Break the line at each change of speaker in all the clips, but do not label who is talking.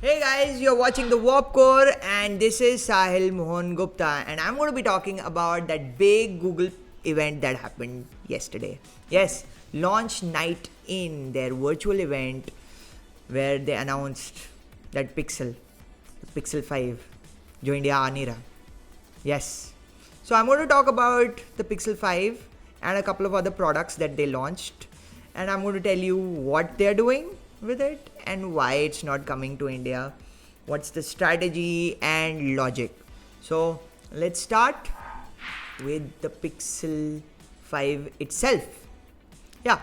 Hey guys, you're watching the Warp Core, and this is Sahil Mohan Gupta, and I'm going to be talking about that big Google event that happened yesterday. Yes, launch night in their virtual event where they announced that Pixel 5, jo India aa nahi raha. Yes. So I'm going to talk about the Pixel 5 and a couple of other products that they launched. And I'm going to tell you what they're doing with it and why it's not coming to India. What's the strategy and logic. So let's start with the Pixel 5 itself. Yeah,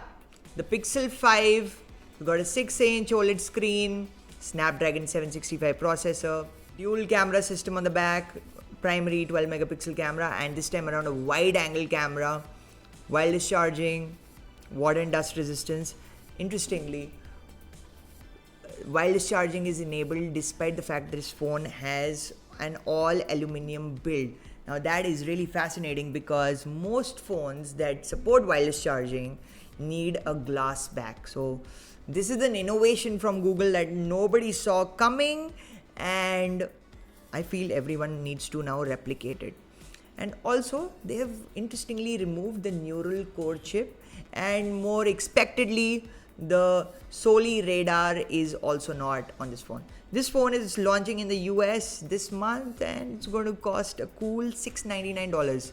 the Pixel 5 got a 6-inch OLED screen, Snapdragon 765 processor, dual camera system on the back, primary 12 megapixel camera, and this time around a wide angle camera, wireless charging, water and dust resistance. Interestingly, wireless charging is enabled despite the fact that this phone has an all aluminum build. Now that is really fascinating because most phones that support wireless charging need a glass back. So this is an innovation from Google that nobody saw coming, and I feel everyone needs to now replicate it. And also, they have interestingly removed the neural core chip, and more expectedly, the Soli radar is also not on this phone. This phone is launching in the US this month, and it's going to cost a cool $699.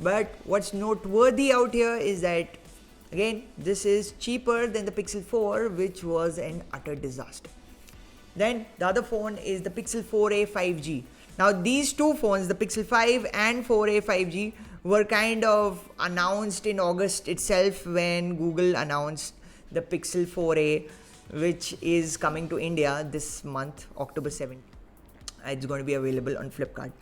But what's noteworthy out here is that, again, this is cheaper than the Pixel 4, which was an utter disaster. Then the other phone is the Pixel 4a 5G. Now these two phones, the Pixel 5 and 4a 5G, were kind of announced in August itself when Google announced the Pixel 4a, which is coming to India this month, October 7th. It's going to be available on Flipkart.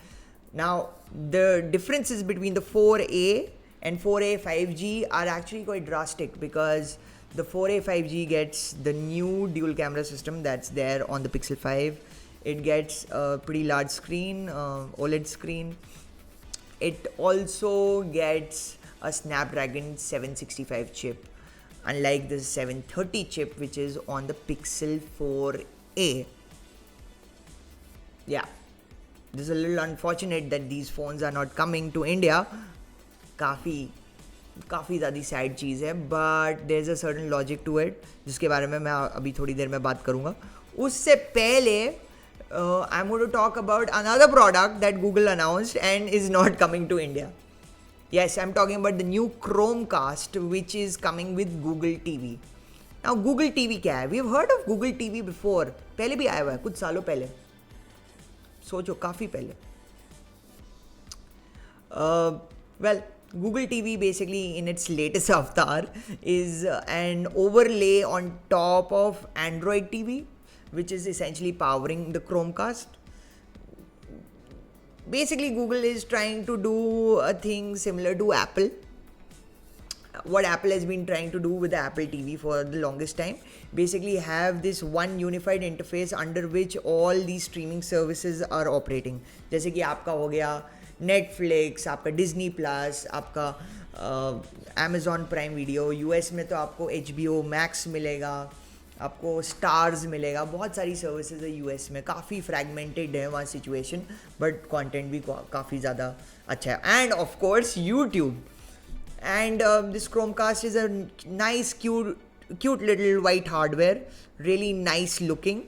Now the differences between the 4a and 4a 5G are actually quite drastic because the 4a 5G gets the new dual camera system that's there on the Pixel 5. It gets a pretty large screen, OLED screen. It also gets a Snapdragon 765 chip, unlike the 730 chip which is on the Pixel 4a. Yeah, this is a little unfortunate that these phones are not coming to India. काफ़ी ज़्यादा sad चीज़ है, but there is a certain logic to it जिसके बारे में मैं अभी थोड़ी देर में बात करूँगा. उससे पहले I am going to talk about another product that Google announced and is not coming to India. Yes, I'm talking about the new Chromecast, which is coming with Google TV. Now, Google TV क्या है? We've heard of Google TV before. पहले भी आया हुआ है, कुछ सालों पहले. सोचो, काफ़ी पहले. Well, Google TV basically in its latest avatar is an overlay on top of Android TV, which is essentially powering the Chromecast. Basically, Google is trying to do a thing similar to Apple. What Apple has been trying to do with the Apple TV for the longest time. Basically have this one unified interface under which all these streaming services are operating. जैसे कि आपका हो गया Netflix, आपका Disney Plus, आपका Amazon Prime Video. US में तो आपको HBO Max मिलेगा, आपको स्टार्स मिलेगा, बहुत सारी सर्विसेज है यूएस में. काफ़ी फ्रैगमेंटेड है वहाँ सिचुएशन, बट कंटेंट भी काफ़ी ज़्यादा अच्छा है. End of course YouTube. And this Chromecast is a nice cute little white hardware, really nice looking,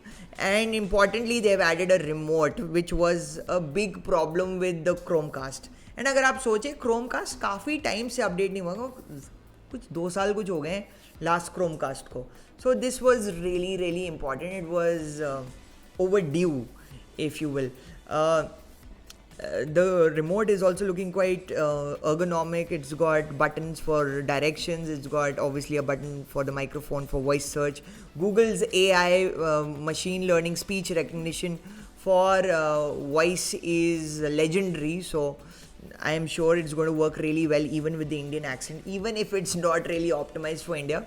and importantly they have added a remote, which was a big problem with the Chromecast. and अगर आप सोचें Chromecast काफ़ी time से update नहीं हुआ, कुछ 2 साल कुछ हो गए हैं लास्ट Chromecast को. So this was really important. It was overdue, if you will. The remote is also looking quite ergonomic. It's got buttons for directions. It's got obviously a button for the microphone for voice search. Google's AI machine learning speech recognition for voice is legendary. So I am sure it's going to work really well even with the Indian accent, even if it's not really optimized for India.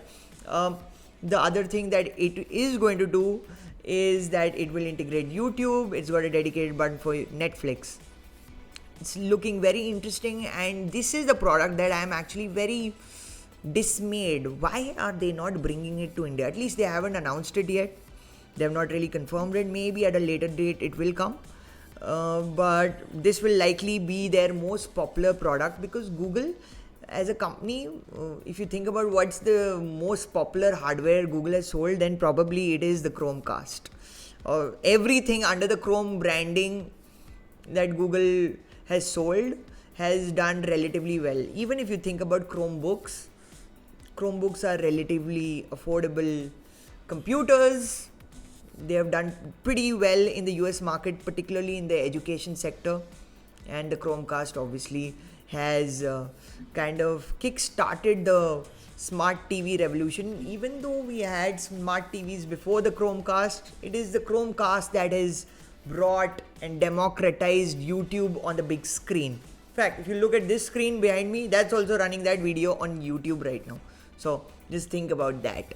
The other thing that it is going to do is that it will integrate YouTube. It's got a dedicated button for Netflix. It's looking very interesting, and this is the product that I am actually very dismayed. Why are they not bringing it to India? At least they haven't announced it yet. They have not really confirmed it. Maybe at a later date it will come. But this will likely be their most popular product because Google as a company, if you think about what's the most popular hardware Google has sold, then probably it is the Chromecast. Everything under the Chrome branding that Google has sold has done relatively well. Even if you think about Chromebooks are relatively affordable computers. They have done pretty well in the US market, particularly in the education sector. And the Chromecast obviously has kind of kick-started the smart TV revolution. Even though we had smart TVs before the Chromecast, it is the Chromecast that has brought and democratized YouTube on the big screen. In fact, if you look at this screen behind me, that's also running that video on YouTube right now. So just think about that.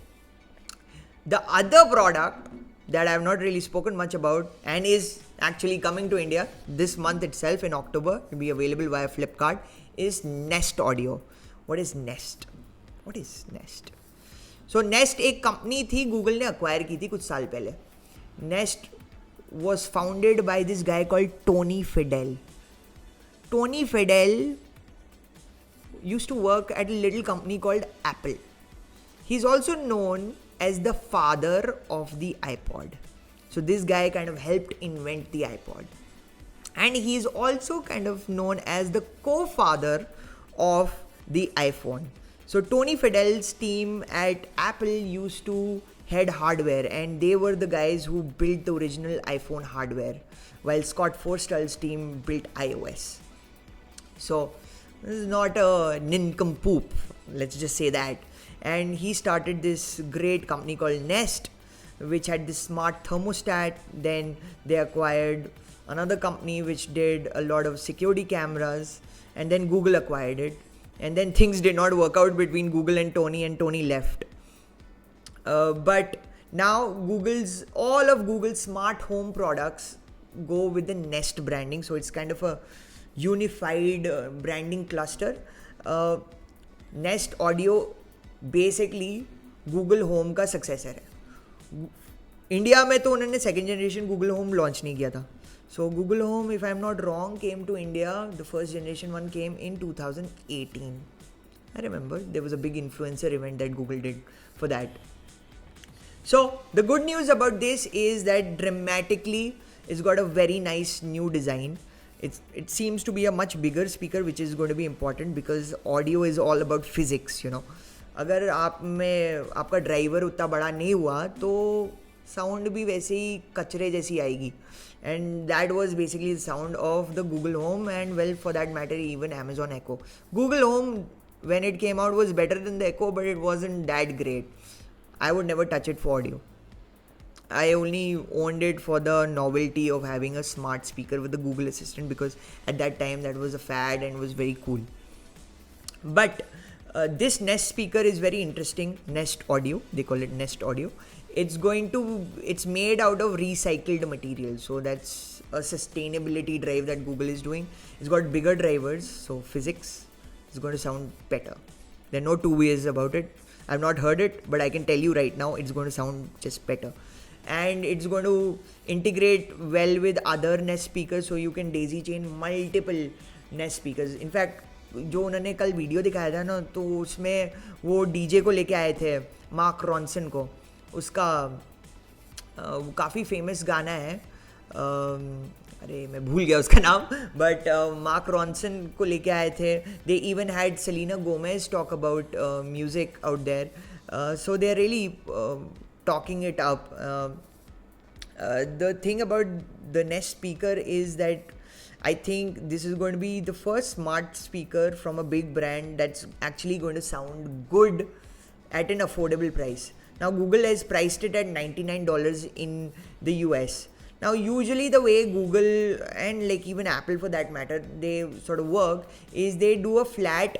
The other product that I have not really spoken much about and is actually coming to India this month itself in October, it will be available via Flipkart, is Nest Audio. What is Nest? So Nest एक company थी, Google ने acquire की थी कुछ साल पहले. Nest was founded by this guy called Tony Fadell. Tony Fadell used to work at a little company called Apple. He's also known as the father of the iPod. So this guy kind of helped invent the iPod. And he's also kind of known as the co-father of the iPhone. So Tony Fadell's team at Apple used to head hardware, and they were the guys who built the original iPhone hardware, while Scott Forstall's team built iOS. So this is not a nincompoop, let's just say that. And he started this great company called Nest, which had this smart thermostat. Then they acquired another company which did a lot of security cameras, and then Google acquired it. And then things did not work out between Google and Tony left. But now all of Google's smart home products go with the Nest branding. So it's kind of a unified branding cluster. Nest Audio basically Google Home का successor है. India में तो उन्होंने second generation Google Home launch नहीं किया था. So Google Home, if I am not wrong, came to India, the first generation one came in 2018. I remember there was a big influencer event that Google did for that. So the good news about this is that dramatically it's got a very nice new design. It seems to be a much bigger speaker, which is going to be important because audio is all about physics, you know. अगर आप में आपका driver उतना बड़ा नहीं हुआ तो sound भी वैसे ही कचरे जैसी आएगी. And that was basically the sound of the Google home and well for that matter even Amazon Echo. Google home when it came out was better than the Echo, but it wasn't that great. I would never touch it for audio. I only owned it for the novelty of having a smart speaker with the Google Assistant because at that time that was a fad and was very cool. But this Nest speaker is very interesting. Nest Audio, they call it Nest Audio. It's made out of recycled material. So that's a sustainability drive that Google is doing. It's got bigger drivers, so physics is going to sound better. There are no two ways about it. I've not heard it, but I can tell you right now it's going to sound just better. And it's going to integrate well with other Nest speakers, so you can daisy chain multiple Nest speakers. In fact, जो उन्होंने कल video दिखाया था ना, तो उसमें वो DJ को लेके आए थे, मार्क रॉन्सन को. उसका काफ़ी फेमस गाना है, अरे मैं भूल गया उसका नाम, बट मार्क रॉन्सन को लेके आए थे. They even had Selena Gomez talk about music out there. So they are really talking it up. The thing about the Nest speaker is that I think this is going to be the first smart speaker from a big brand that's actually going to sound good at an affordable price. Now Google has priced it at $99 in the US. Now usually the way Google and like even Apple for that matter, they sort of work is they do a flat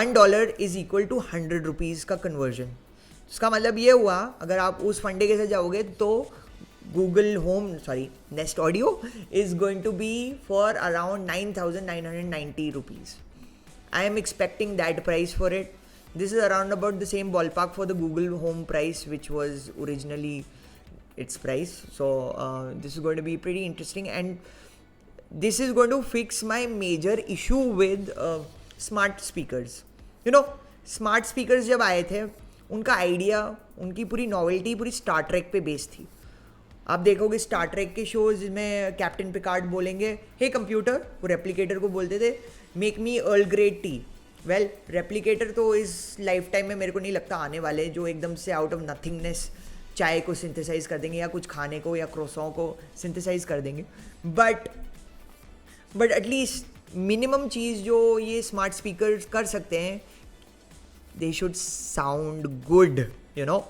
$1 is equal to 100 rupees का conversion. इसका मतलब ये हुआ, अगर आप उस फंडे के साथ जाओगे तो Nest Audio is going to be for around 9,990 rupees. I am expecting that price for it. This is around about the same ballpark for the Google Home price, which was originally its price. So this is going to be pretty interesting, and this is going to fix my major issue with smart speakers. You know, smart speakers जब आए थे, उनका idea, उनकी पूरी novelty पूरी Star Trek पे based थी. आप देखोगे स्टार ट्रैक के शोज में कैप्टन पिकार्ड बोलेंगे हे कंप्यूटर, वो रेप्लिकेटर को बोलते थे make me earl grey T. Well, replicator तो इस लाइफ टाइम में मेरे को नहीं लगता आने वाले, जो एकदम से आउट ऑफ नथिंगनेस चाय को सिंथेसाइज कर देंगे या कुछ खाने को या क्रोसों को सिंथेसाइज कर देंगे. बट एटलीस्ट मिनिमम चीज़ जो ये स्मार्ट स्पीकर कर सकते हैं, they should sound good, you know.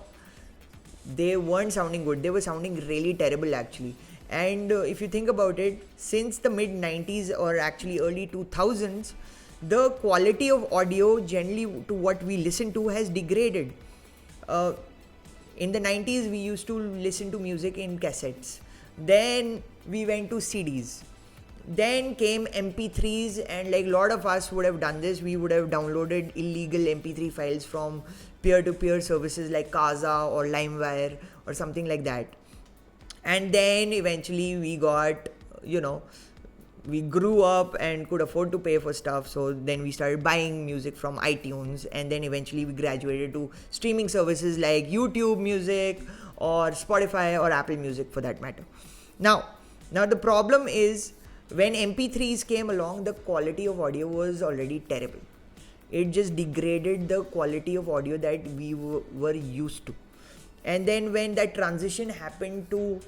They weren't sounding good, they were sounding really terrible actually. And if you think about it, since the mid 90s or actually early 2000s, the quality of audio generally to what we listen to has degraded. In the 90s we used to listen to music in cassettes, then we went to CDs, then came MP3s, and like a lot of us would have done this. We would have downloaded illegal MP3 files from peer-to-peer services like Kazaa or LimeWire or something like that. And then eventually we got, you know, we grew up and could afford to pay for stuff. So then we started buying music from iTunes, and then eventually we graduated to streaming services like YouTube Music or Spotify or Apple Music for that matter. Now the problem is, when MP3s came along, the quality of audio was already terrible. It just degraded the quality of audio that we were used to. And then when that transition happened to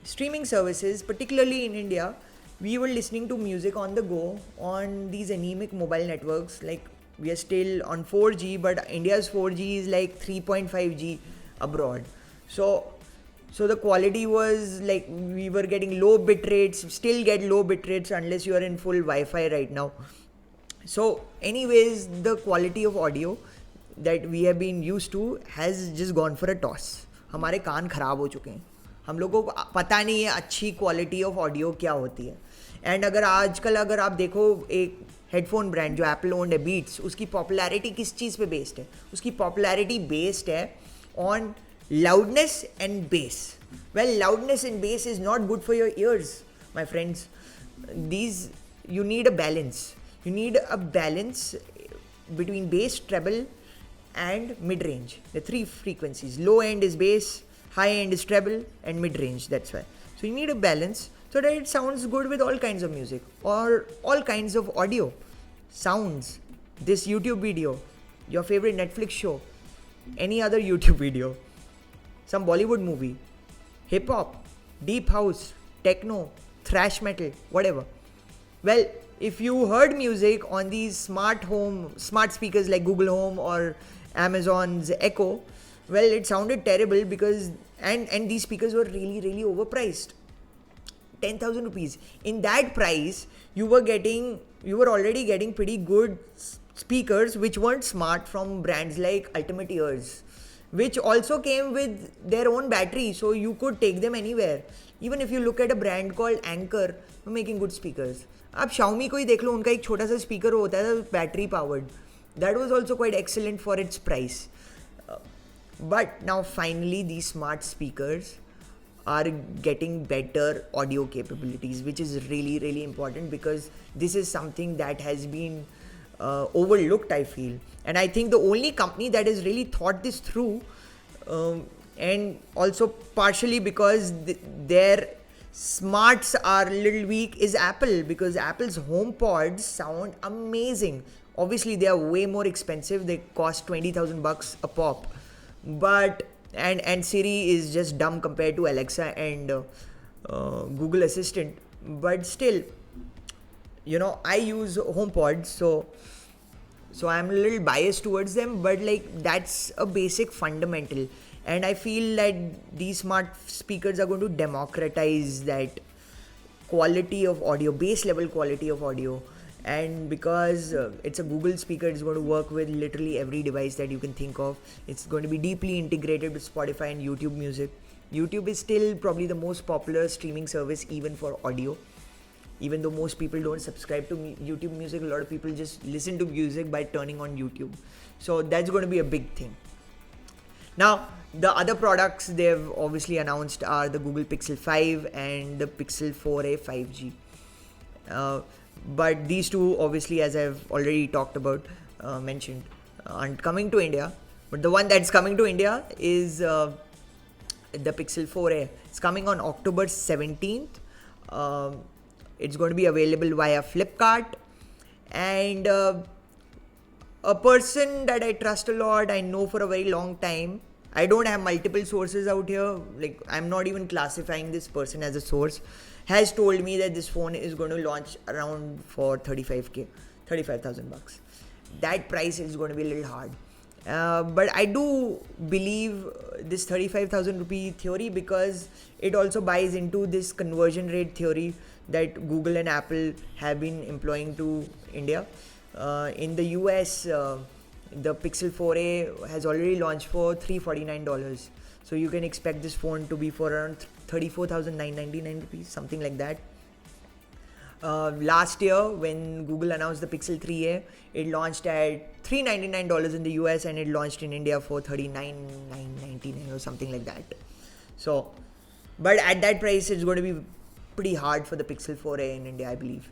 streaming services, particularly in India, we were listening to music on the go on these anemic mobile networks. Like, we are still on 4G, but India's 4G is like 3.5G abroad. So the quality was like, we were getting low bit rates, still get low bit rates unless you are in full Wi-Fi right now. So anyways, the quality of audio that we have been used to has just gone for a toss. हमारे कान खराब हो चुके हैं, हम लोगों को पता नहीं है अच्छी क्वालिटी ऑफ ऑडियो क्या होती है. एंड अगर आप देखो एक हेडफोन ब्रांड जो एप्पल ओन्ड है, बीट्स, उसकी पॉपुलैरिटी किस चीज़ पे बेस्ड है? उसकी पॉपुलैरिटी बेस्ड है on loudness and bass. Well, loudness and bass is not good for your ears, my friends. You need a balance. You need a balance between bass, treble and mid-range. The three frequencies. Low end is bass, high end is treble, and mid-range. That's why. So you need a balance so that it sounds good with all kinds of music or all kinds of audio. Sounds, this YouTube video, your favorite Netflix show, any other YouTube video, some Bollywood movie, hip hop, deep house, techno, thrash metal, whatever. Well, if you heard music on these smart speakers like Google Home or Amazon's Echo, well, it sounded terrible because and these speakers were really, really overpriced. 10,000 rupees. In that price, you were already getting pretty good speakers which weren't smart from brands like Ultimate Ears, which also came with their own battery, so you could take them anywhere. Even if you look at a brand called Anker, they're making good speakers. आप Xiaomi को ही देख लो, उनका एक छोटा सा speaker होता है battery powered. That was also quite excellent for its price. But now finally these smart speakers are getting better audio capabilities, which is really, really important because this is something that has been overlooked, I feel. And I think the only company that has really thought this through, and also partially because their smarts are a little weak, is Apple, because Apple's HomePods sound amazing. Obviously they are way more expensive, they cost $20,000 a pop, but and Siri is just dumb compared to Alexa and Google Assistant, but still, you know, I use HomePods, so I'm a little biased towards them, but like that's a basic fundamental, and I feel that these smart speakers are going to democratize that quality of audio, base level quality of audio. And because it's a Google speaker, it's going to work with literally every device that you can think of. It's going to be deeply integrated with Spotify and YouTube Music. YouTube is still probably the most popular streaming service even for audio. Even though most people don't subscribe to YouTube Music, a lot of people just listen to music by turning on YouTube. So that's going to be a big thing. Now, the other products they've obviously announced are the Google Pixel 5 and the Pixel 4a 5G. Uh, but these two, obviously, as I've already talked about, mentioned, aren't coming to India. But the one that's coming to India is the Pixel 4a. It's coming on October 17th. It's going to be available via Flipkart. And a person that I trust a lot, I know for a very long time. I don't have multiple sources out here. Like, I'm not even classifying this person as a source. Has told me that this phone is going to launch around for 35,000 bucks. That price is going to be a little hard. But I do believe this 35,000 rupee theory because it also buys into this conversion rate theory that Google and Apple have been employing to India. In the US, the Pixel 4a has already launched for $349. So you can expect this phone to be for around 34,999 rupees, something like that. Last year, when Google announced the Pixel 3a, it launched at $399 in the US and it launched in India for $39,999 or something like that. So, but at that price, it's going to be pretty hard for the Pixel 4a in India, I believe.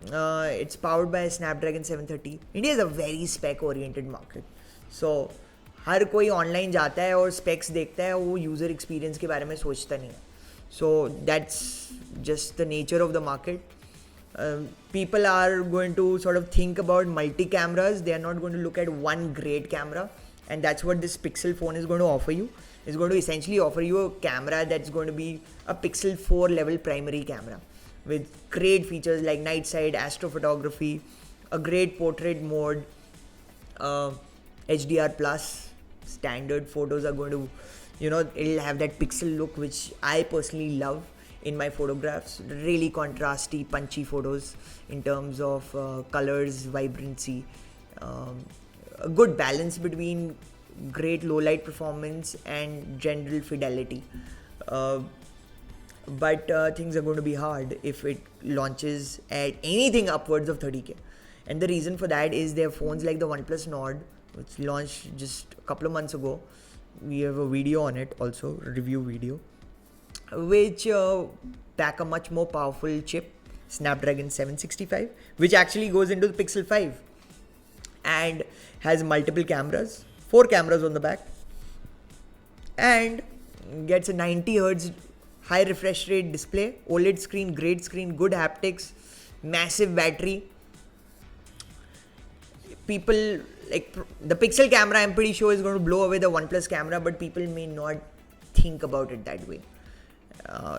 It's powered by Snapdragon 730. India is a very spec-oriented market. So, हर कोई online जाता है और specs देखता है, वो user experience के बारे में सोचता नहीं है. So that's just the nature of the market. People are going to sort of think about multi-cameras. They are not going to look at one great camera, and that's what this Pixel phone is going to offer you. It's going to essentially offer you a camera that's going to be a Pixel 4 level primary camera with great features like night sight, astrophotography, a great portrait mode, HDR plus. Standard photos are going to, it'll have that pixel look which I personally love in my photographs. Really contrasty, punchy photos in terms of colors, vibrancy, a good balance between great low light performance and general fidelity. But things are going to be hard if it launches at anything upwards of 30k. And the reason for that is their phones like the OnePlus Nord, which launched just a couple of months ago. We have a video on it also, a review video, which pack a much more powerful chip, Snapdragon 765, which actually goes into the Pixel 5 and has multiple cameras, 4 cameras on the back, and gets a 90 Hz high refresh rate display, OLED screen, great screen, good haptics, massive battery. People like the Pixel camera, I'm pretty sure is going to blow away the OnePlus camera, but people may not think about it that way.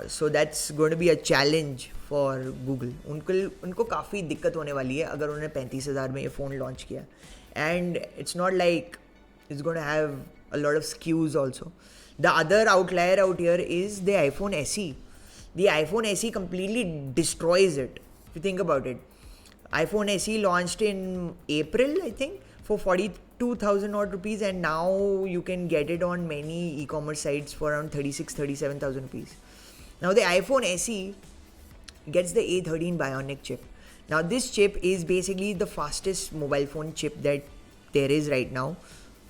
So that's going to be a challenge for Google. उनको काफ़ी दिक्कत होने वाली है अगर उन्होंने 35,000 में ये फ़ोन लॉन्च किया. And it's not like it's going to have a lot of SKUs also. The other outlier out here is the iPhone SE. The iPhone SE completely destroys it, if you think about it. iPhone SE launched in April, I think, for 42,000 odd rupees, and now you can get it on many e-commerce sites for around 37,000 rupees. Now the iPhone SE gets the A13 Bionic chip. Now this chip is basically the fastest mobile phone chip that there is right now.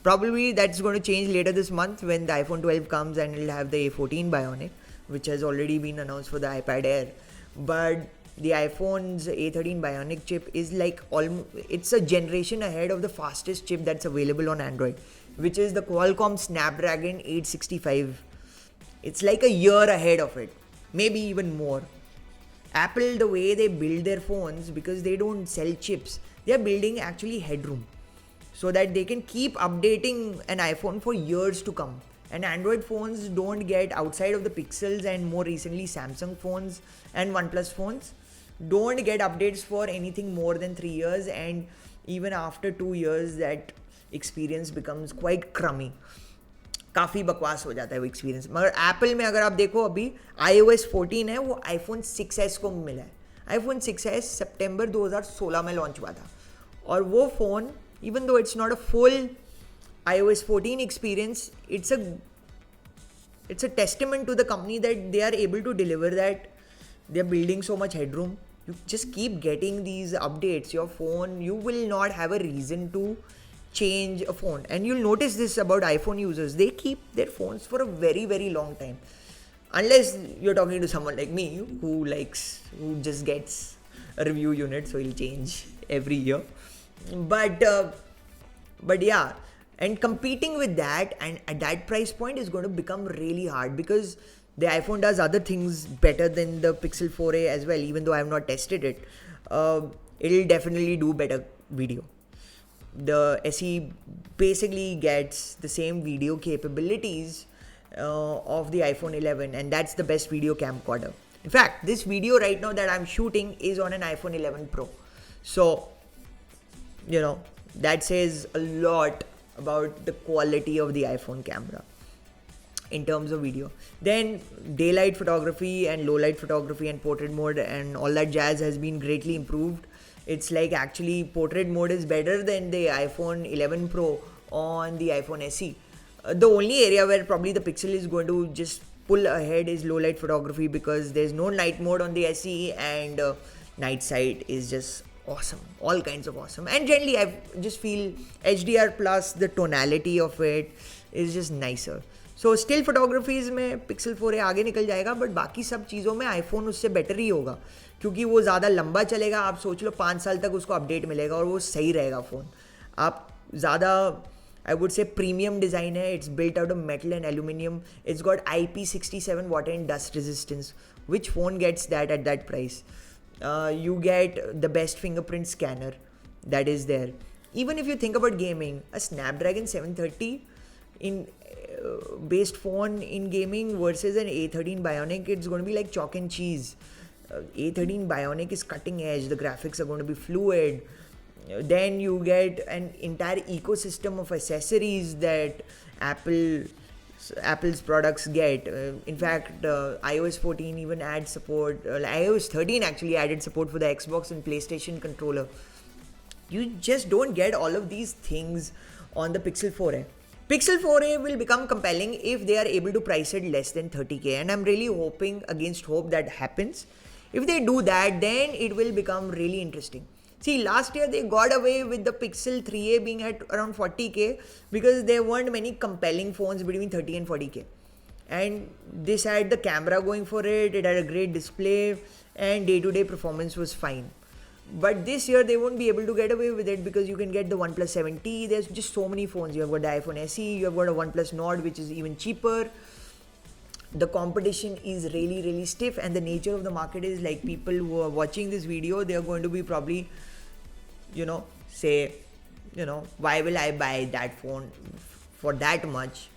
Probably that's going to change later this month when the iPhone 12 comes and it'll have the A14 Bionic, which has already been announced for the iPad Air. But the iPhone's A13 Bionic chip is like it's a generation ahead of the fastest chip that's available on Android, which is the Qualcomm Snapdragon 865. It's like a year ahead of it, maybe even more. Apple, the way they build their phones, because they don't sell chips, they're building actually headroom so that they can keep updating an iPhone for years to come. And Android phones don't get, outside of the Pixels and more recently Samsung phones and OnePlus phones, don't get updates for anything more than 3 years, and even after 2 years that experience becomes quite crummy. काफ़ी बकवास हो जाता है वो experience. मगर Apple में अगर आप देखो अभी iOS 14 है, वो iPhone 6s को मिला है. iPhone 6s सितंबर 2016 में लॉन्च हुआ था, और वो phone even though it's not a full iOS 14 experience, it's a testament to the company that they are able to deliver that. They're building so much headroom. You just keep getting these updates. Your phone, you will not have a reason to change a phone. And you'll notice this about iPhone users, they keep their phones for a very, very long time, unless you're talking to someone like me who just gets a review unit, so he'll change every year. But yeah, and competing with that and at that price point is going to become really hard, because the iPhone does other things better than the Pixel 4a as well. Even though I have not tested it, it'll definitely do better video. The SE basically gets the same video capabilities of the iPhone 11, and that's the best video camcorder. In fact, this video right now that I'm shooting is on an iPhone 11 Pro. So, that says a lot about the quality of the iPhone camera in terms of video. Then daylight photography and low light photography and portrait mode and all that jazz has been greatly improved. It's like actually portrait mode is better than the iPhone 11 Pro on the iPhone SE. The only area where probably the Pixel is going to just pull ahead is low light photography, because there's no night mode on the SE, and night sight is just awesome, all kinds of awesome. And generally I just feel HDR plus the tonality of it is just nicer. So still photographies में Pixel 4a आगे निकल जाएगा, but बाकी सब चीज़ों में iPhone उससे better ही होगा, क्योंकि वो ज़्यादा लंबा चलेगा. आप सोच लो 5 साल तक उसको अपडेट मिलेगा और वो सही रहेगा फ़ोन. आप ज़्यादा I would say premium design है. It's built out of metal and aluminium. It's got IP67 water and dust resistance. Which phone gets that at that price? You get the best fingerprint scanner that is there. Even if you think about gaming, a Snapdragon 730 in based phone in gaming versus an A13 Bionic, it's going to be like chalk and cheese. A13 Bionic is cutting edge. The graphics are going to be fluid. Then you get an entire ecosystem of accessories that Apple's products get. In fact, iOS 14 even adds support. iOS 13 actually added support for the Xbox and PlayStation controller. You just don't get all of these things on the Pixel 4a. Pixel 4a will become compelling if they are able to price it less than 30k, and I'm really hoping against hope that happens. If they do that, then it will become really interesting. See, last year they got away with the Pixel 3a being at around 40k because there weren't many compelling phones between 30 and 40k. And this had the camera going for it, it had a great display, and day-to-day performance was fine. But this year they won't be able to get away with it because you can get the OnePlus 7T. There's just so many phones. You have got the iPhone SE, you have got a OnePlus Nord which is even cheaper. The competition is really, really stiff, and the nature of the market is like people who are watching this video, they are going to be probably, say, why will I buy that phone for that much?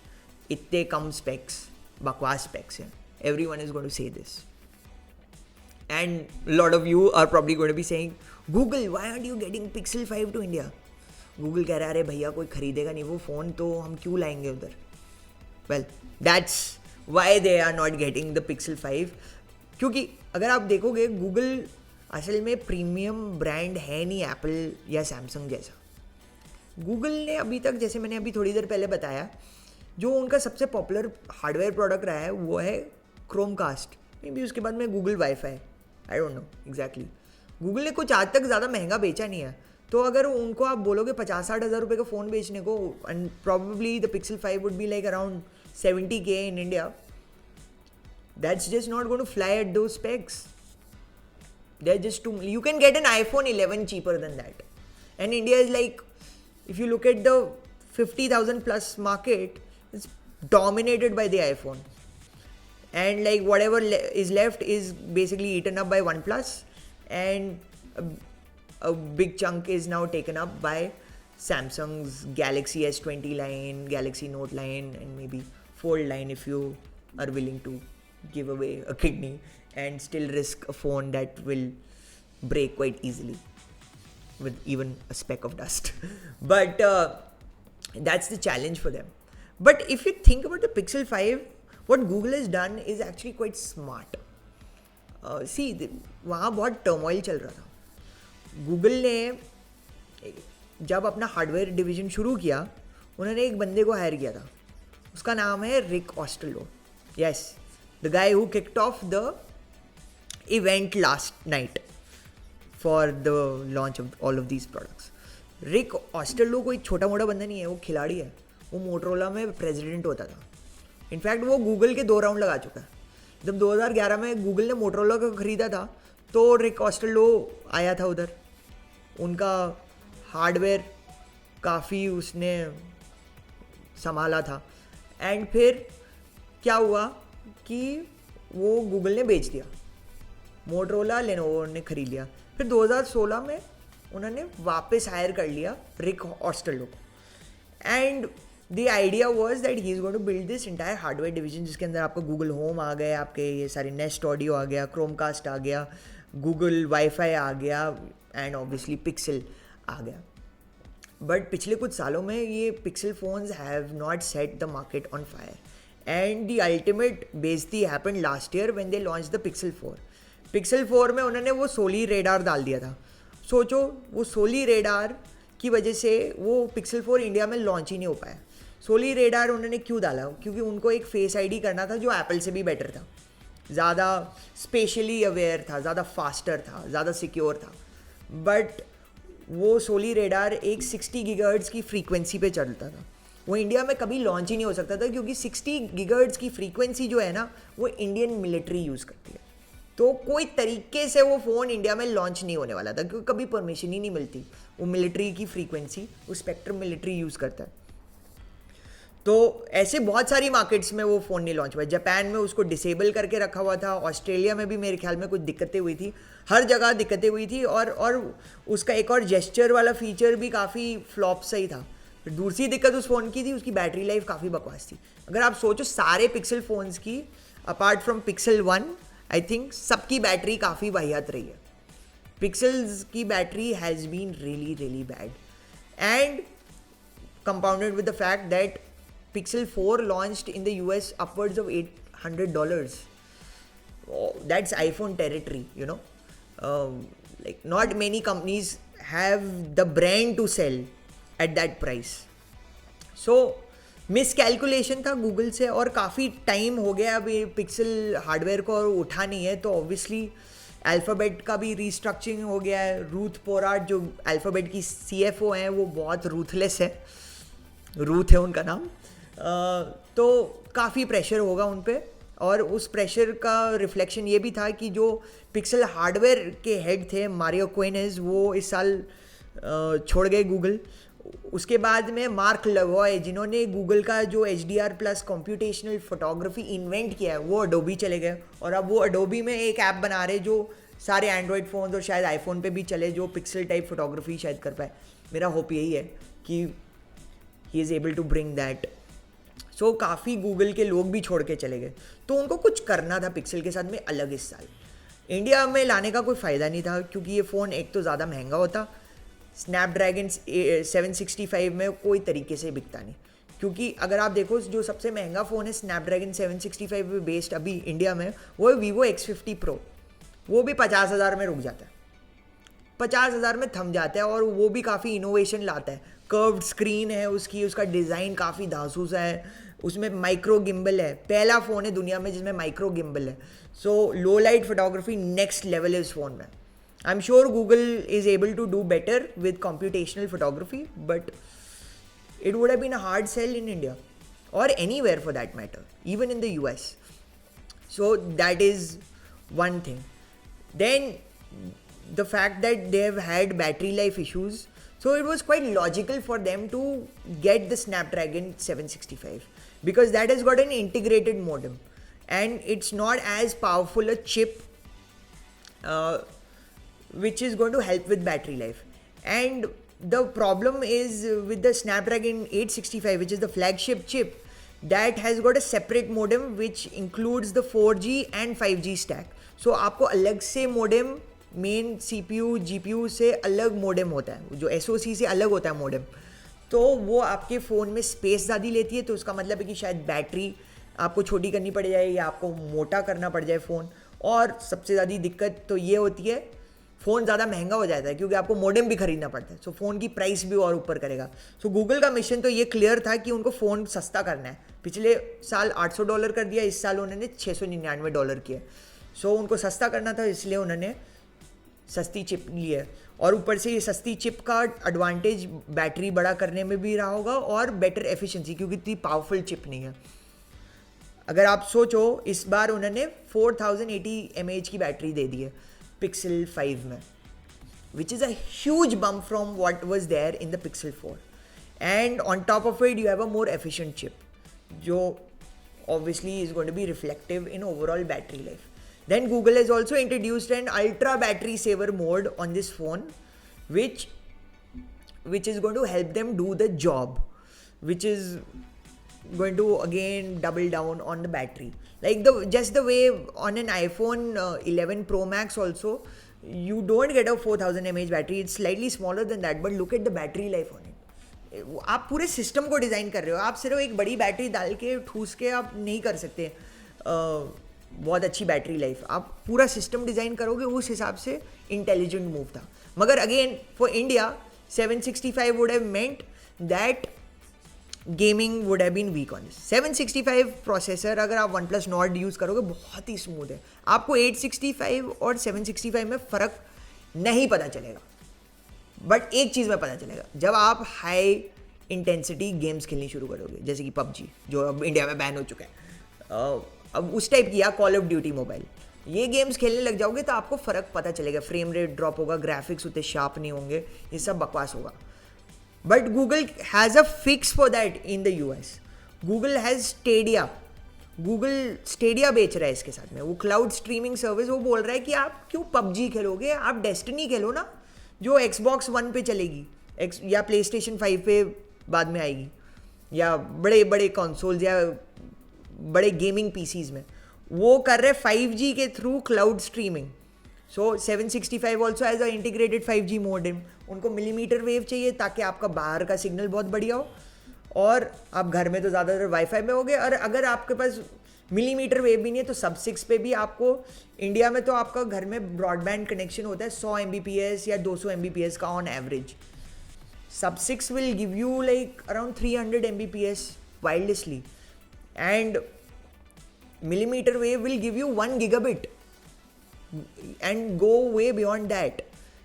Itte kam specs, bakwas specs. Yeah. Everyone is going to say this. And a lot of you are probably going to be saying, Google, why aren't you getting Pixel 5 to India? Google कह रहा है अरे भैया कोई खरीदेगा नहीं वो phone तो हम क्यों लाएंगे उधर? Well, that's why they are not getting the Pixel 5. क्योंकि अगर आप देखोगे Google असल में प्रीमियम ब्रांड है नहीं एप्पल या सैमसंग जैसा. Google ने अभी तक, जैसे मैंने अभी थोड़ी देर पहले बताया, जो उनका सबसे पॉपुलर हार्डवेयर प्रोडक्ट रहा है वो है क्रोमकास्ट. मे बी उसके बाद में Google wifi, I don't know exactly. Google ने कुछ आज तक ज़्यादा महंगा बेचा नहीं है. तो अगर उनको आप बोलोगे 50-60 हज़ार रुपये का फ़ोन बेचने को, and probably the pixel 5 would be like around 70k in India, that's just not going to fly at those specs. They're just too. You can get an iPhone 11 cheaper than that. And India is like, if you look at the 50,000 plus market, it's dominated by the iPhone. And like whatever is left is basically eaten up by OnePlus, and a big chunk is now taken up by Samsung's Galaxy S20 line, Galaxy Note line, and maybe Fold line if you are willing to give away a kidney and still risk a phone that will break quite easily with even a speck of dust. But that's the challenge for them. But if you think about the Pixel 5, what Google has done is actually quite smart. See, वहाँ बहुत turmoil चल रहा था. Google ने जब अपना hardware division शुरू किया, उन्होंने एक बंदे को हायर किया था. उसका नाम है Rick Osterloh. Yes, the guy who kicked off the event last night for the launch of all of these products. Rick Osterloh कोई छोटा मोटा बंदा नहीं है, वो खिलाड़ी है, वो मोटरोला में प्रेसिडेंट होता था। इनफैक्ट वो गूगल के 2 राउंड लगा चुका है। जब 2011 में गूगल ने मोटरोला को ख़रीदा था तो रिक ऑस्टरलो आया था उधर, उनका हार्डवेयर काफ़ी उसने संभाला था। एंड फिर क्या हुआ कि वो गूगल ने बेच दिया, मोटरोला लेनोवो ने खरीद लिया। फिर 2016 में उन्होंने वापस हायर कर लिया रिक ऑस्टरलो को। And the idea was that he is going to build this entire hardware division, जिसके अंदर आपका गूगल होम आ गया, आपके ये सारे नेस्ट ऑडियो आ गया, क्रोमकास्ट आ गया, गूगल वाईफाई आ गया, एंड ऑब्वियसली पिक्सल आ गया। बट पिछले कुछ सालों में ये Pixel phones have not set the market on fire, and the ultimate बेइज्जती happened last year when they launch the Pixel 4। Pixel 4 में उन्होंने वो सोली रेडार डाल दिया था। सोचो, वो सोली रेडार की वजह से वो पिक्सल 4 इंडिया में लॉन्च ही नहीं हो पाया। सोली रेडार उन्होंने क्यों डाला? क्योंकि उनको एक फेस आईडी करना था जो एप्पल से भी बेटर था, ज़्यादा स्पेशली अवेयर था, ज़्यादा फास्टर था, ज़्यादा सिक्योर था। बट वो सोली रेडार एक 60 गीगाहर्ट्ज की फ्रीक्वेंसी पे चलता था, वो इंडिया में कभी लॉन्च ही नहीं हो सकता था, क्योंकि 60 गीगाहर्ट्ज की फ्रीक्वेंसी जो है ना, वो इंडियन मिलिट्री यूज़ करती है। तो कोई तरीके से वो फ़ोन इंडिया में लॉन्च नहीं होने वाला था, क्योंकि कभी परमिशन ही नहीं मिलती। वो मिलिट्री की फ्रीक्वेंसी, वो स्पेक्ट्रम मिलिट्री यूज़ करता है। तो ऐसे बहुत सारी मार्केट्स में वो फ़ोन नहीं लॉन्च हुआ। जापान में उसको डिसेबल करके रखा हुआ था, ऑस्ट्रेलिया में भी मेरे ख्याल में कुछ दिक्कतें हुई थी, हर जगह दिक्कतें हुई थी। और उसका एक और जेस्चर वाला फीचर भी काफ़ी फ्लॉप सही था। फिर दूसरी दिक्कत उस फ़ोन की थी, उसकी बैटरी लाइफ काफ़ी बकवास थी। अगर आप सोचो सारे पिक्सल फ़ोन्स की apart from Pixel 1, I think सबकी बैटरी काफ़ी वाहियात रही है। पिक्सल्स की battery has been really really bad, and compounded with the fact that Pixel 4 launched in the US upwards of $800. Oh, that's iPhone territory, you know. Like not many companies have the brand to sell at that price. So miscalculation था Google से, और काफ़ी time हो गया अभी pixel hardware को और उठा नहीं है। तो ऑब्वियसली अल्फ़ाबेट का भी रीस्ट्रक्चरिंग हो गया है। रूथ पोराट जो अल्फ़ाबेट की CFO हैं, वो बहुत रूथलेस है, रूथ है उनका नाम। तो काफ़ी प्रेशर होगा उन पे, और उस प्रेशर का रिफ्लेक्शन ये भी था कि जो पिक्सल हार्डवेयर के हेड थे मारियो क्वेनेस, वो इस साल छोड़ गए गूगल। उसके बाद में मार्क लवॉय, जिन्होंने गूगल का जो HDR+ कंप्यूटेशनल फोटोग्राफी इन्वेंट किया है, वो अडोबी चले गए। और अब वो अडोबी में एक ऐप बना रहे जो सारे एंड्रॉयड फ़ोन और शायद आईफोन पे भी चले, जो पिक्सल टाइप फोटोग्राफी शायद कर पाए। मेरा होप यही है कि he is able to bring that. So काफ़ी गूगल के लोग भी छोड़ के चले गए, तो उनको कुछ करना था पिक्सल के साथ में अलग इस साल। इंडिया में लाने का कोई फ़ायदा नहीं था, क्योंकि ये फ़ोन एक तो ज़्यादा महंगा होता, स्नैपड्रैगन 765 में कोई तरीके से बिकता नहीं। क्योंकि अगर आप देखो जो सबसे महंगा फ़ोन है स्नैपड्रैगन 765 पे बेस्ड अभी इंडिया में, वो है वीवो X50 Pro। वो भी 50,000 में रुक जाता है, 50,000 में थम जाता है, और वो भी काफ़ी इनोवेशन लाता है। कर्व्ड स्क्रीन है उसकी, उसका डिज़ाइन काफ़ी धांसूसा है, उसमें माइक्रो गिम्बल है, पहला फ़ोन है दुनिया में जिसमें माइक्रो गिम्बल है। So low light photography next level है इस फ़ोन में। I am sure Google is able to do better with computational photography, but it would have been a hard sell in India or anywhere for that matter, even in the US. So that is one thing. Then the fact that they have had battery life issues, so it was quite logical for them to get the Snapdragon 765 because that has got an integrated modem and it's not as powerful a chip which is going to help with battery life. And the problem is with the Snapdragon 865, which is the flagship chip, that has got a separate modem which includes the 4G and 5G stack. So आपको अलग से modem, main CPU GPU से अलग modem होता है, जो SoC से अलग होता है modem। तो वो आपके फ़ोन में स्पेस ज़्यादा लेती है, तो उसका मतलब है कि शायद बैटरी आपको छोटी करनी पड़ जाए या आपको मोटा करना पड़ जाए फ़ोन। और सबसे ज़्यादा दिक्कत तो ये होती है, फ़ोन ज़्यादा महंगा हो जाता है क्योंकि आपको मॉडेम भी खरीदना पड़ता है। सो फ़ोन की प्राइस भी और ऊपर करेगा। सो गूगल का मिशन तो ये क्लियर था कि उनको फ़ोन सस्ता करना है। पिछले साल $800 कर दिया, इस साल उन्होंने $699 किया। सो उनको सस्ता करना था, इसलिए उन्होंने सस्ती चिप ली है। और ऊपर से ये सस्ती चिप का एडवांटेज बैटरी बड़ा करने में भी रहा होगा और बेटर एफिशिएंसी, क्योंकि इतनी पावरफुल चिप नहीं है। अगर आप सोचो इस बार उन्होंने 4080 mAh की बैटरी दे दी है पिक्सल 5 में, which is a huge bump from what was there in the Pixel 4. And on top of it, you have a more efficient chip, जो obviously is going to be reflective in overall battery life. Then Google has also introduced an ultra battery saver mode on this phone, which is going to help them do the job, which is going to again double down on the battery. Like just the way on an iPhone 11 Pro Max also, you don't get a 4000 mAh battery, it's slightly smaller than that, but look at the battery life on it. आप पूरे system को design कर रहे हो, आप सिर्फ एक बड़ी बैटरी डाल के ठूस के आप नहीं कर सकते बहुत अच्छी बैटरी लाइफ। आप पूरा सिस्टम डिज़ाइन करोगे, उस हिसाब से इंटेलिजेंट मूव था। मगर again for India 765 would have meant that gaming would have been weak on this. 765 processor अगर आप OnePlus Nord यूज़ करोगे बहुत ही स्मूथ है, आपको 865 और 765 में फ़र्क नहीं पता चलेगा। बट एक चीज़ में पता चलेगा, जब आप हाई इंटेंसिटी गेम्स खेलनी शुरू करोगे, जैसे कि PUBG जो अब इंडिया में बैन हो चुका है, अब उस टाइप की या कॉल ऑफ ड्यूटी मोबाइल, ये गेम्स खेलने लग जाओगे तो आपको फ़र्क पता चलेगा, फ्रेम रेट ड्रॉप होगा, ग्राफिक्स उतने शार्प नहीं होंगे, ये सब बकवास होगा। But Google has a fix for that in the US। Google has Stadia, Google Stadia बेच रहा है इसके साथ में, वो क्लाउड स्ट्रीमिंग सर्विस। वो बोल रहा है कि आप क्यों PUBG खेलोगे, आप डेस्टिनी खेलो ना, जो Xbox One पे चलेगी या PlayStation 5 पे बाद में आएगी, या बड़े बड़े कंसोल्स या बड़े गेमिंग PCs में। वो कर रहे 5G के through cloud streaming. So 765 also as a integrated 5G modem. उनको मिलीमीटर वेव चाहिए ताकि आपका बाहर का सिग्नल बहुत बढ़िया हो, और आप घर में तो ज़्यादातर वाईफाई में होगे, और अगर आपके पास मिलीमीटर वेव भी नहीं है तो सब 6 पे भी आपको, इंडिया में तो आपका घर में ब्रॉडबैंड कनेक्शन होता है 100 Mbps या 200 Mbps का ऑन एवरेज। सब 6 will give you like around 300 Mbps wirelessly, and millimeter wave will give you 1 gigabit and go way beyond that.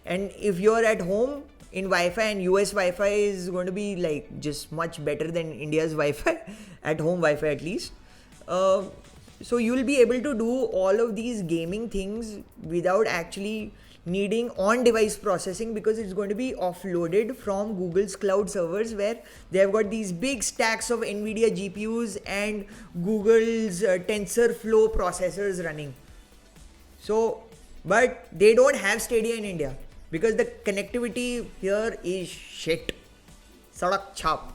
And if you're at home in Wi-Fi, and US Wi-Fi is going to be like just much better than India's Wi-Fi, at home Wi-Fi at least, so you'll be able to do all of these gaming things without actually needing on-device processing, because it's going to be offloaded from Google's cloud servers, where they have got these big stacks of NVIDIA GPUs and Google's TensorFlow processors running. So, but they don't have Stadia in India because the connectivity here is shit. सड़क छाप,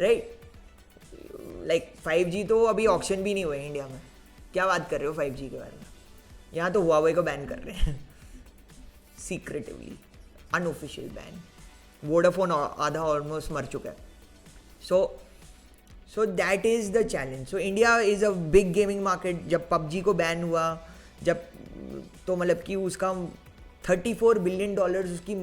right? Like 5G तो अभी auction भी नहीं हुए India में, क्या बात कर रहे हो 5G के बारे में। यहाँ तो Huawei को बैन कर रहे हैं secretively, unofficial ban. Vodafone आधा ऑलमोस्ट मर चुका है। So that is the challenge. So India is a big gaming market. जब PUBG को बैन हुआ, जब तो मतलब कि उसका $34 बिलियन उसकी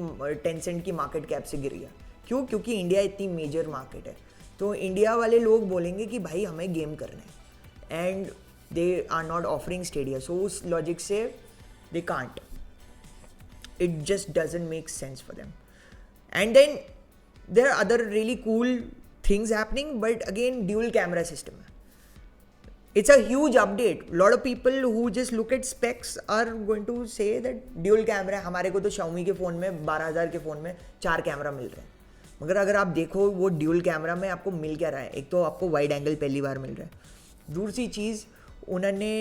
Tencent की मार्केट कैप से गिर गया। क्यों? क्योंकि इंडिया इतनी मेजर मार्केट है, तो इंडिया वाले लोग बोलेंगे कि भाई हमें गेम करना है, and they are not offering Stadia. So उस लॉजिक से they can't, it just doesn't make sense for them. And then there are other really cool things happening, but again dual camera system, it's a huge update. A lot of people who just look at specs are going to say that dual camera, हमारे को तो Xiaomi के phone में 12,000 के phone में 4 camera मिल रहे हैं, मगर अगर आप देखो वो ड्यूल कैमरा में आपको मिल क्या रहा है, एक तो आपको वाइड एंगल पहली बार मिल रहा है, दूसरी चीज़ उन्होंने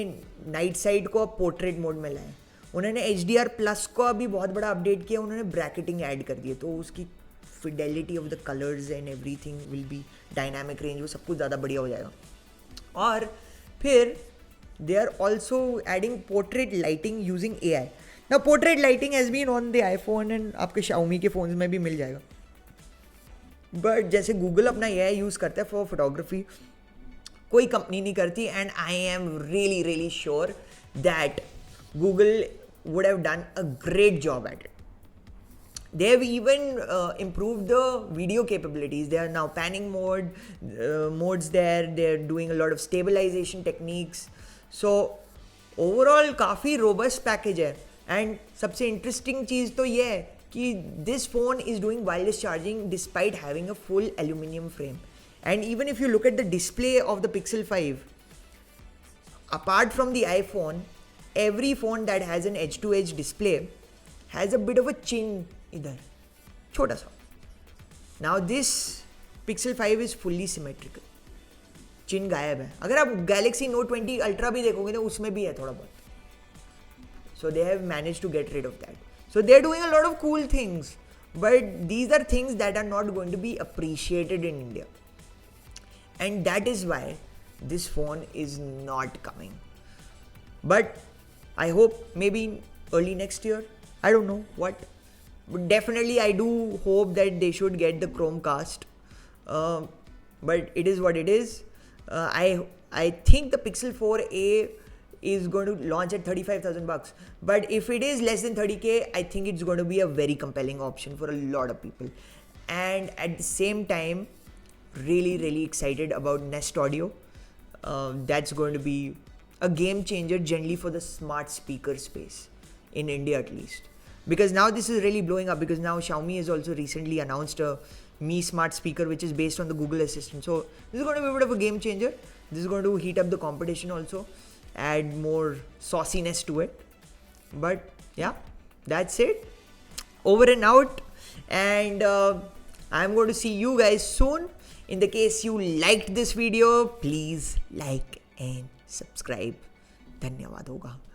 नाइट साइड को पोर्ट्रेट मोड में लाया, उन्होंने HDR+ को अभी बहुत बड़ा अपडेट किया, उन्होंने ब्रैकेटिंग ऐड कर दिए, तो उसकी fidelity of the colours and everything will be, dynamic range, वो सब कुछ ज़्यादा बढ़िया हो जाएगा। और फिर they are also adding portrait lighting using AI। ना portrait lighting has been on the iPhone and आपके Xiaomi के फ़ोन में भी मिल जाएगा, बट जैसे गूगल अपना AI यूज़ करता है फॉर फोटोग्राफी, कोई कंपनी नहीं करती, and I am really sure that Google would have done a great job at it. They have even improved the video capabilities. They are now panning modes there. They're doing a lot of stabilization techniques. So overall काफ़ी robust package है, and सबसे interesting चीज़ तो ये है कि this phone is doing wireless charging despite having a full aluminum frame. And even if you look at the display of the Pixel 5, apart from the iPhone, every phone that has an edge-to-edge display has a bit of a chin idhar, chota sa. Now this Pixel 5 is fully symmetrical. चिन गायब है. अगर आप Galaxy Note 20 Ultra भी देखोगे ना, उसमें भी है थोड़ा बहुत. So they have managed to get rid of that. So they're doing a lot of cool things, but these are things that are not going to be appreciated in India. And that is why this phone is not coming. But I hope maybe early next year. I don't know what. But definitely I do hope that they should get the Chromecast. But it is what it is. I think the Pixel 4a is going to launch at 35,000 bucks. But if it is less than 30k, I think it's going to be a very compelling option for a lot of people. And at the same time, really excited about Nest Audio. That's going to be a game changer generally for the smart speaker space in India at least. Because now this is really blowing up, because now Xiaomi has also recently announced a Mi Smart speaker which is based on the Google Assistant. So this is going to be a bit of a game changer. This is going to heat up the competition also, add more sauciness to it. But yeah, that's it. Over and out. And I'm going to see you guys soon. In the case you liked this video, please like and subscribe. धन्यवाद होगा.